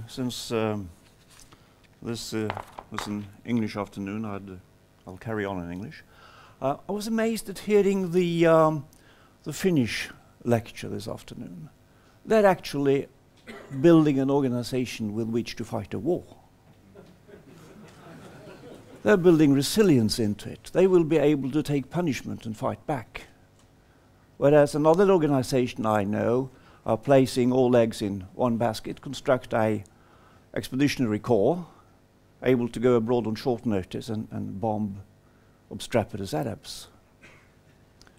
Since this was an English afternoon, I'll carry on in English. I was amazed at hearing the Finnish lecture this afternoon. They're actually building an organization with which to fight a war. They're building resilience into it. They will be able to take punishment and fight back. Whereas another organization I know are placing all eggs in one basket, construct a expeditionary corps, able to go abroad on short notice and bomb obstreperous Arabs.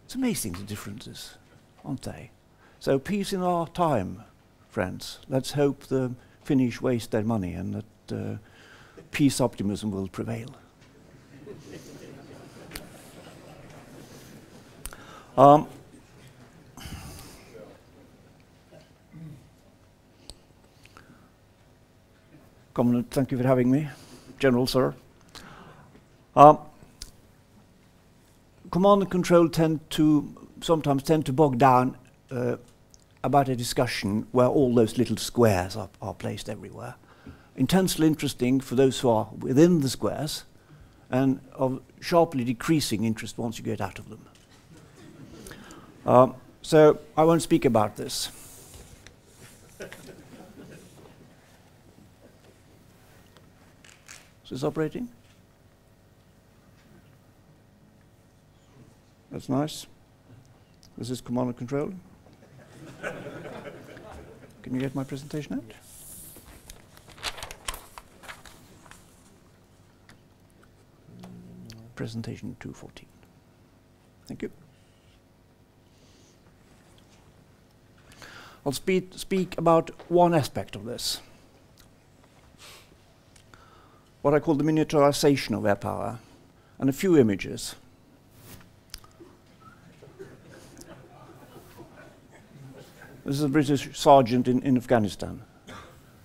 It's amazing the differences, aren't they? So peace in our time, friends. Let's hope the Finnish waste their money and that peace optimism will prevail. Commandant, thank you for having me. General, sir. Command and control sometimes tend to bog down about a discussion where all those little squares are placed everywhere. Intensely interesting for those who are within the squares, and of sharply decreasing interest once you get out of them. So I won't speak about this. Is this operating? That's nice. This is command and control. Can you get my presentation out? Presentation 214. Thank you. I'll speak about one aspect of this, what I call the miniaturization of air power, and a few images. This is a British sergeant in Afghanistan.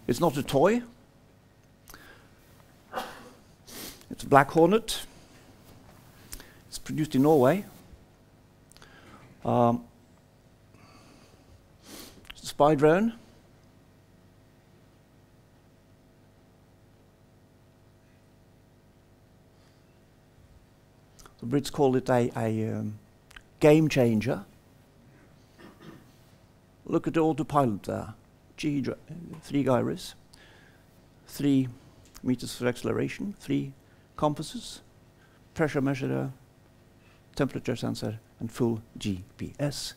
It's not a toy. It's a Black Hornet. It's produced in Norway. It's a spy drone. The Brits call it a game changer. Look at the autopilot there. 3 gyros, 3 meters for acceleration, 3 compasses, pressure measurer, temperature sensor, and full GPS.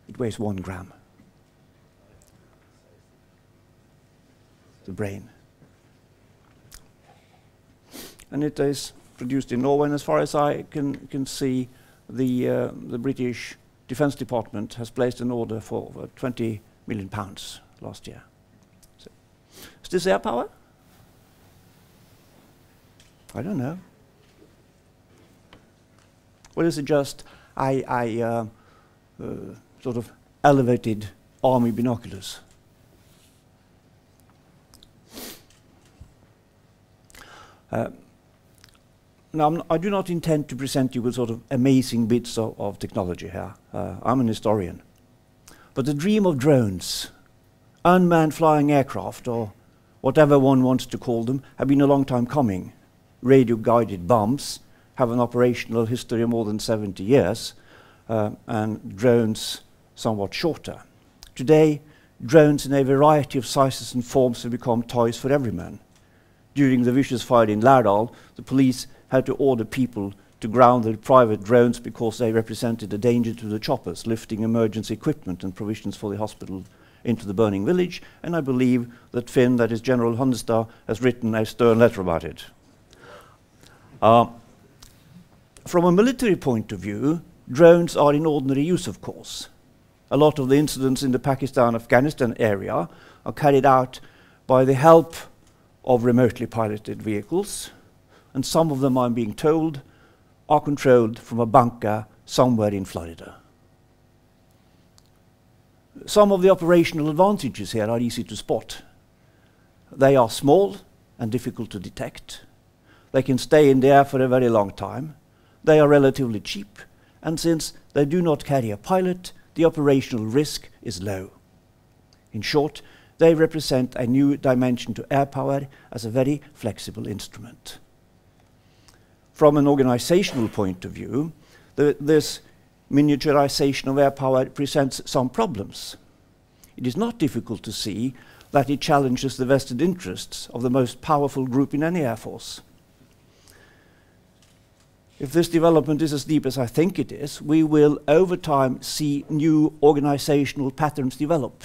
It weighs 1 gram. The brain. And it is produced in Norway, and as far as I can see, the British Defence Department has placed an order for £20 million last year. So, is this air power? I don't know. Or is it just a sort of elevated army binoculars? Now, I do not intend to present you with sort of amazing bits of technology here. I'm an historian. But the dream of drones, unmanned flying aircraft, or whatever one wants to call them, have been a long time coming. Radio-guided bombs have an operational history of more than 70 years, and drones somewhat shorter. Today, drones in a variety of sizes and forms have become toys for every man. During the vicious fire in Lærdal, the police had to order people to ground their private drones because they represented a danger to the choppers lifting emergency equipment and provisions for the hospital into the burning village, and I believe that Finn, that is General Naastad, has written a stern letter about it. From a military point of view, drones are in ordinary use, of course. A lot of the incidents in the Pakistan-Afghanistan area are carried out by the help of remotely piloted vehicles, and some of them, I'm being told, are controlled from a bunker somewhere in Florida. Some of the operational advantages here are easy to spot. They are small and difficult to detect. They can stay in the air for a very long time. They are relatively cheap, and since they do not carry a pilot, the operational risk is low. In short, they represent a new dimension to air power as a very flexible instrument. From an organizational point of view, this miniaturization of air power presents some problems. It is not difficult to see that it challenges the vested interests of the most powerful group in any air force. If this development is as deep as I think it is, we will over time see new organizational patterns develop.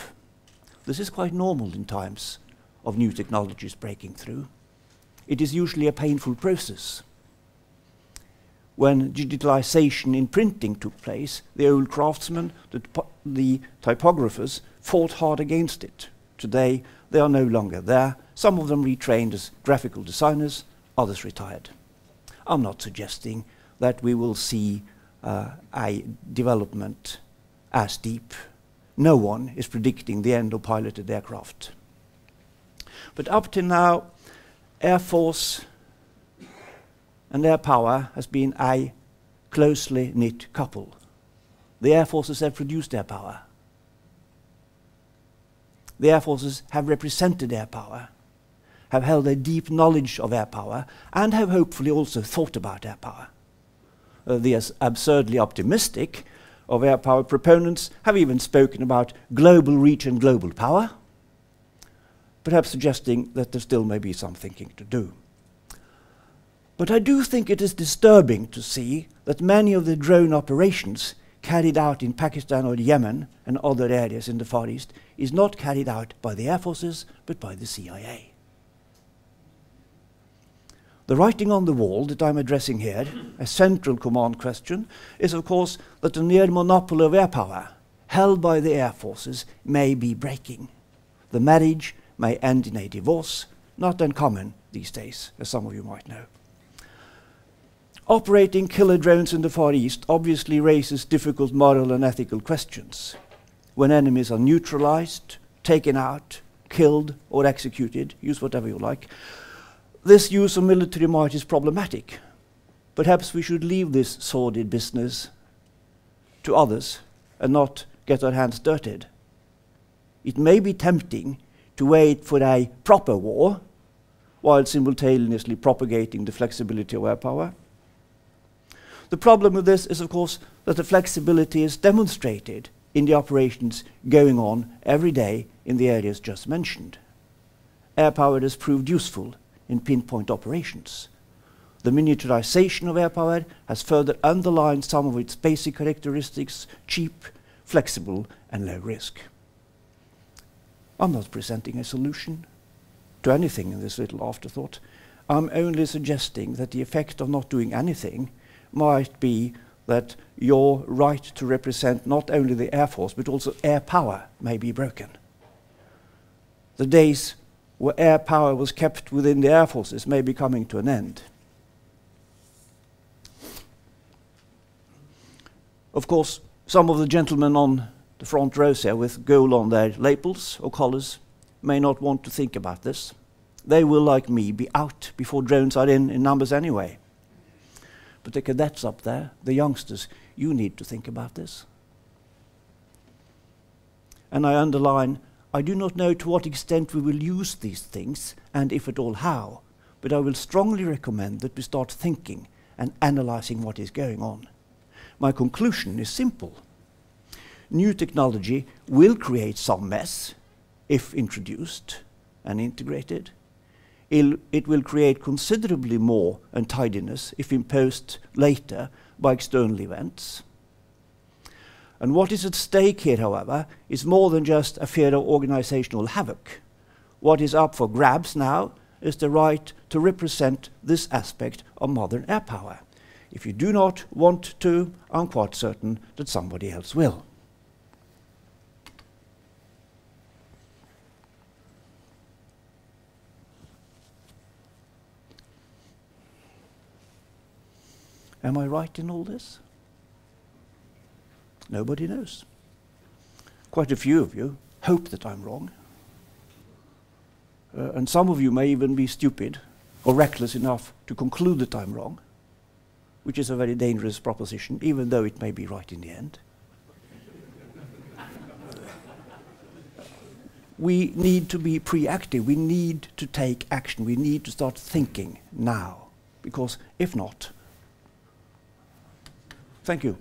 This is quite normal in times of new technologies breaking through. It is usually a painful process. When digitalization in printing took place, the old craftsmen, the typographers, fought hard against it. Today, they are no longer there. Some of them retrained as graphical designers, others retired. I'm not suggesting that we will see a development as deep. No one is predicting the end of piloted aircraft. But up to now, Air Force and air power has been a closely knit couple. The air forces have produced air power. The air forces have represented air power, have held a deep knowledge of air power, and have hopefully also thought about air power. The absurdly optimistic of air power proponents have even spoken about global reach and global power, perhaps suggesting that there still may be some thinking to do. But I do think it is disturbing to see that many of the drone operations carried out in Pakistan or Yemen and other areas in the Far East is not carried out by the air forces, but by the CIA. The writing on the wall that I'm addressing here, a central command question, is of course that the near monopoly of air power held by the air forces may be breaking. The marriage may end in a divorce, not uncommon these days, as some of you might know. Operating killer drones in the Far East obviously raises difficult moral and ethical questions. When enemies are neutralized, taken out, killed or executed, use whatever you like, this use of military might is problematic. Perhaps we should leave this sordid business to others and not get our hands dirtied. It may be tempting to wait for a proper war while simultaneously propagating the flexibility of air power. The problem with this is, of course, that the flexibility is demonstrated in the operations going on every day in the areas just mentioned. Air power has proved useful in pinpoint operations. The miniaturization of air power has further underlined some of its basic characteristics: cheap, flexible, and low risk. I'm not presenting a solution to anything in this little afterthought. I'm only suggesting that the effect of not doing anything might be that your right to represent not only the Air Force but also air power may be broken. The days where air power was kept within the Air Forces may be coming to an end. Of course, some of the gentlemen on the front rows here with gold on their lapels or collars may not want to think about this. They will, like me, be out before drones are in numbers anyway. But the cadets up there, the youngsters, you need to think about this. And I underline, I do not know to what extent we will use these things, and if at all how, but I will strongly recommend that we start thinking and analyzing what is going on. My conclusion is simple. New technology will create some mess if introduced and integrated. It will create considerably more untidiness if imposed later by external events. And what is at stake here, however, is more than just a fear of organizational havoc. What is up for grabs now is the right to represent this aspect of modern air power. If you do not want to, I'm quite certain that somebody else will. Am I right in all this? Nobody knows. Quite a few of you hope that I'm wrong. And some of you may even be stupid or reckless enough to conclude that I'm wrong, which is a very dangerous proposition, even though it may be right in the end. we need to be proactive. We need to take action. We need to start thinking now, because if not, thank you.